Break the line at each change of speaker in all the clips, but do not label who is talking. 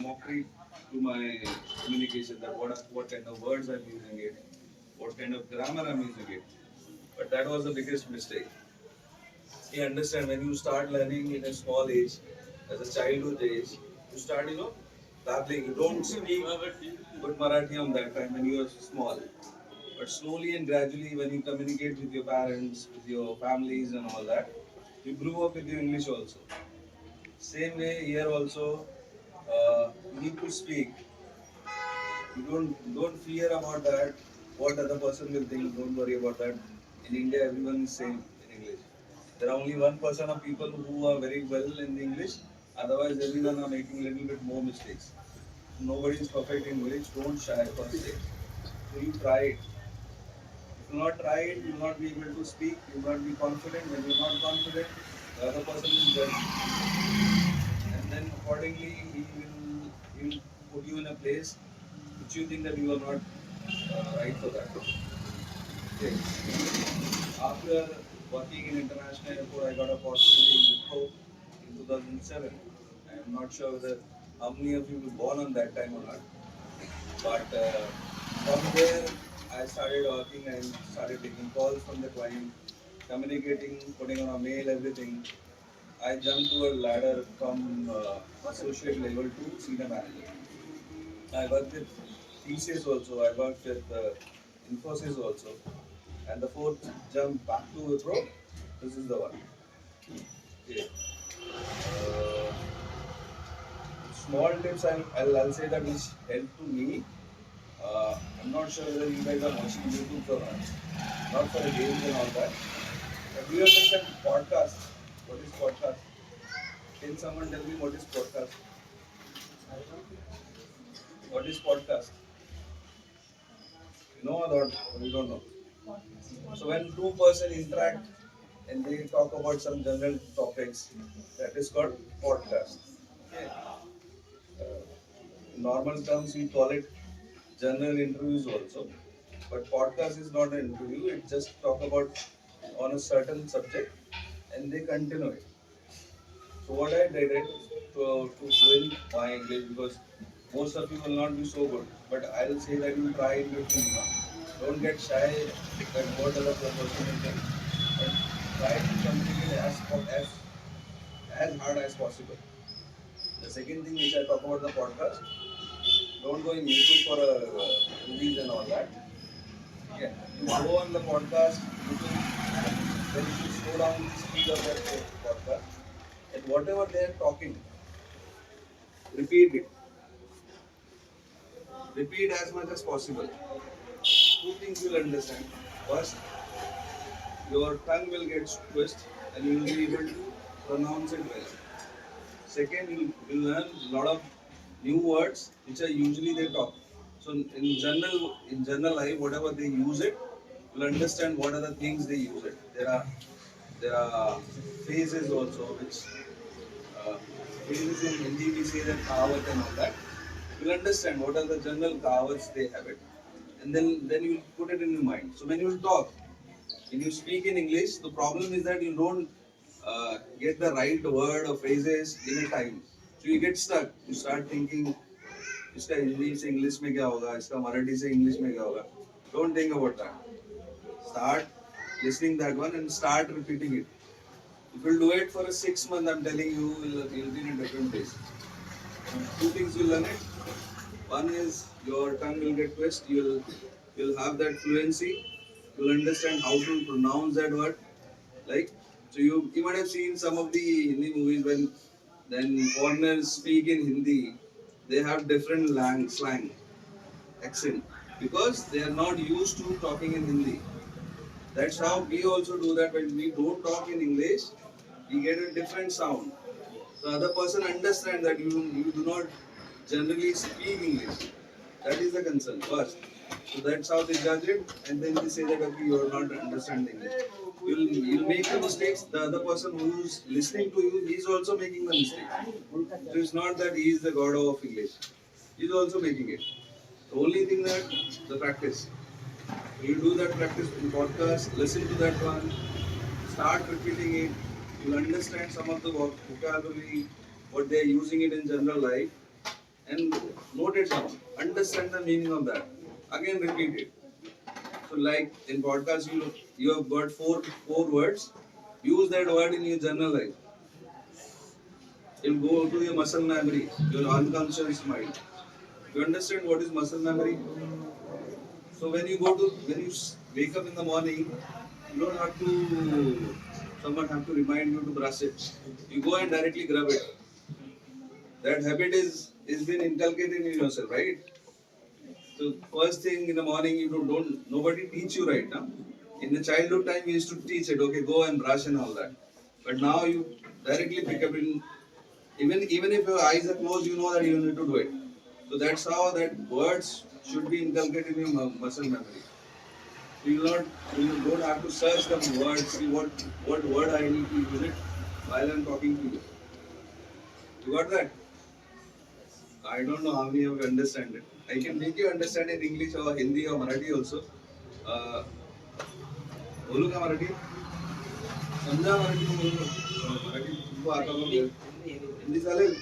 mockery to my communication, that what kind of words I'm using it, what kind of grammar I'm using it. But that was the biggest mistake. You understand, when you start learning in a small age, as a childhood age, you start, babbling. You don't speak good Marathi on that time when you are small. But slowly and gradually, when you communicate with your parents, with your families, and all that, you grew up with your English also. Same way here also, you need to speak. You don't fear about that. What other person will think. Don't worry about that. In India, everyone is same in English. There are only 1% of people who are very well in English. Otherwise, everyone are making a little bit more mistakes. Nobody is perfect in English. Don't shy first thing. So you try it. If you not try it, you will not be able to speak. You will not be confident. When you are not confident, the other person will judge, and then accordingly he will put you in a place which you think that you are not right for that. Okay. After working in international airport, I got a opportunity in Wipro in 2007. I am not sure whether how many of you were born on that time or not, but from there I started working and started taking calls from the client, communicating, putting on a mail, everything. I jumped to a ladder from associate level to senior manager. I worked with TCS also. I worked with Infosys also. And the fourth jump back to Wipro, this is the one. Okay. Uh, Small tips I'll say that which helped to me. I'm not sure whether you guys are watching YouTube or not. Not for the games and all that. But do you understand podcast? What is podcast? Can someone tell me what is podcast? What is podcast? You know or not? Or you don't know? So when two person interact and they talk about some general topics, that is called podcast. Okay. In normal terms, we call it general interviews also. But podcast is not an interview. It just talk about on a certain subject and they continue it. So what I did it to build my English, because most of you will not be so good. But I'll say that you try in between. Don't get shy that what other person will think. But try to communicate as hard as possible. The second thing which I talk about the podcast, don't go in YouTube for movies and all that. Yeah, you go on the podcast, then you should slow down the speed of that podcast, and whatever they are talking, repeat it. Repeat as much as possible. Two things you'll understand. First, your tongue will get twist and you will be able to pronounce it well. Second, you will learn a lot of new words which are usually they talk. So in general life, whatever they use it, you'll understand what are the things they use it. There are phrases also which uh, phrases in Hindi we say that kahavat and all that. You'll understand what are the general kahavats they have it, and then you'll put it in your mind. So when you talk, when you speak in English, the problem is that you don't get the right word or phrases in a time. So you get stuck. You start thinking, इसका हिंदी से English में क्या होगा, इसका मराठी से English में क्या होगा. Don't think about that. Start listening that one and start repeating it. If you'll do it for a 6 month, I'm telling you, you'll be in a different place. Two things you'll learn it. One is your tongue will get twist. You'll have that fluency. You'll understand how to pronounce that word. Like, so you might have seen some of the Hindi movies when then foreigners speak in Hindi, they have different slang, accent, because they are not used to talking in Hindi. That's how we also do that. When we don't talk in English, we get a different sound. The other person understand that you do not generally speak English. That is the concern first. So that's how they judge it, and then they say that okay, you are not understanding it. You'll make the mistakes. The other person who's listening to you, he's also making the mistake. So it's not that he is the god of English. He's also making it. The only thing that the practice. You do that practice in podcast, listen to that one, start repeating it. You'll understand some of the vocabulary, what they're using it in general life. and note it down. Understand the meaning of that. Again, repeat it. So, like in podcast, you have got four words. Use that word in your journal life. It'll go to your muscle memory, your unconscious mind. You understand what is muscle memory? So when you wake up in the morning, you don't have to someone have to remind you to brush it. You go and directly grab it. That habit is been inculcated in yourself, right? So first thing in the morning, you don't nobody teach you right now. In the childhood time, we used to teach it. Okay, go and brush and all that. But now you directly pick up in even if your eyes are closed, you know that you need to do it. So that's how that words should be inculcated in your muscle memory. You don't have to search the words. See what word I need to use it while I'm talking to you. You got that? I don't know how many of you understand it. I can make you understand in English or Hindi or Marathi also. Uh, बोलू का मराठी समजा मराठी को बोलू मराठी तुमको आता होगा हिंदी चालेल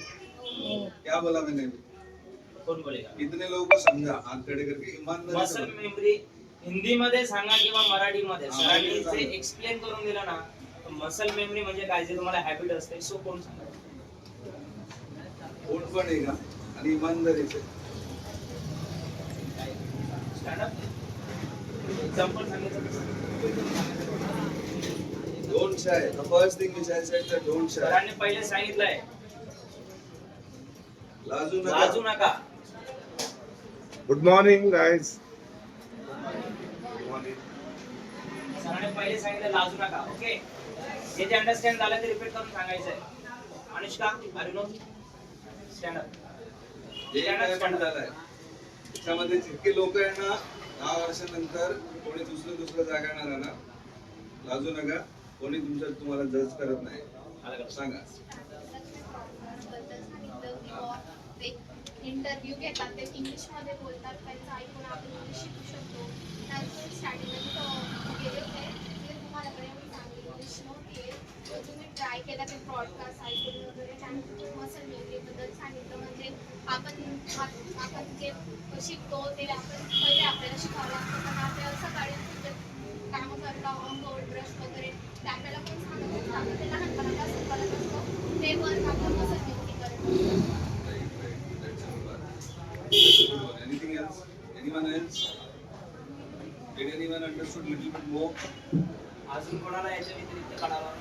क्या बोला मैंने
कोण बोलेगा
कितने लोगों को समझा हाथ खड़े करके ईमानदारी से
मसल
बोलो.
मेमरी हिंदी मध्ये सांगा किंवा मराठी मध्ये सरांनी जे एक्सप्लेन करून दिलं ना मसल मेमरी म्हणजे काय जे तुम्हाला हॅबिट असते सो कोण सांगा
कोण पण आहे का आणि ईमानदारी से
स्टँडअप एक्झाम्पल सांगायचं
don't shy the first thing which I said that don't shy
सरांनी पहिले सांगितलंय
लाजू
नका
Good morning, guys.
सरांनी पहिले सांगितलं लाजू नका ओके जे जे अंडरस्टँड झालं ते रिपीट करून सांगायचंय अनुष्का अरुण स्टँड अप
जे काय पण झालंय त्याच्यामध्ये जितके लोक आहे ना 10 वर्षानंतर कोणी दुसरं जागा येणार ना लाजू नका कोणी तुम्हाला जज करत नाही सांगा
इंटरव्ह्यू घेतात ते इंग्लिश मध्ये बोलतात त्यांचं ऐकून आपण इंग्लिश शिकू शकतो त्यानंतर स्टार्टिंगला गेले होते तिथे तुम्हाला एवढी चांगली इंग्लिश नव्हती तर तुम्ही ट्राय केला ते ब्रॉडकास्ट ऐकून वगैरे त्यानंतर मसल मेमरीबद्दल सांगितलं म्हणजे आपण जे शिकतो ते आपण पहिले आपल्याला शिकावं लागतं पण आपल्याला सकाळी कामं करता अंघोळ ब्रश वगैरे ते आपल्याला पण सांगत असतं आपण ते लहानपणापासून करत असतो ते वर्क आपण मसल मेमरी करत असतो.
Anything else? Anyone else? Did anyone understood little bit more?
अजून कोणाला याच्या व्यतिरिक्त कळालं